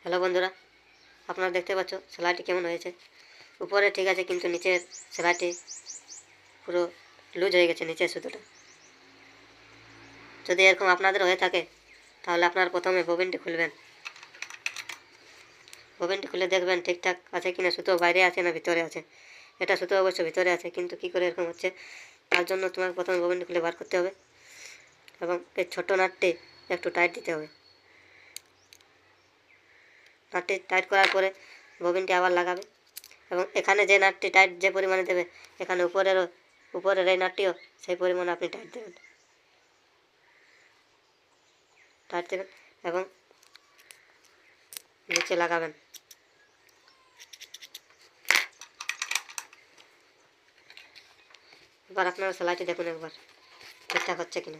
Hello বন্ধুরা, আপনারা দেখতে পাচ্ছ সেলাইটি কেমন হয়েছে। উপরে ঠিক আছে, কিন্তু নিচের সেলাইটি পুরো লুজ হয়ে গেছে, নিচের সুতোটা। যদি এরকম আপনাদের হয়ে থাকে তাহলে আপনারা প্রথমে ববিনটি খুলবেন। ববিনটি খুলে দেখবেন ঠিকঠাক আছে কিনা, সুতো বাইরে আছে না ভিতরে আছে। এটা সুতো অবশ্য ভিতরে আছে, কিন্তু কী করে এরকম হচ্ছে, তার জন্য তোমাকে প্রথমে ববিনটি খুলে বার করতে হবে এবং এই ছোট নাটটি একটু টাইট দিতে হবে। নাটটি টাইট করার পরে ববিনটি আবার লাগাবে এবং এখানে যে নাটটি টাইট যে পরিমাণে দেবে, এখানে উপরের এই নাটটিও সেই পরিমাণে আপনি টাইট দেবেন এবং নিচে লাগাবেন। এবার আপনারা সেলাইটি দেখুন একবার ঠিকঠাক হচ্ছে কিনা।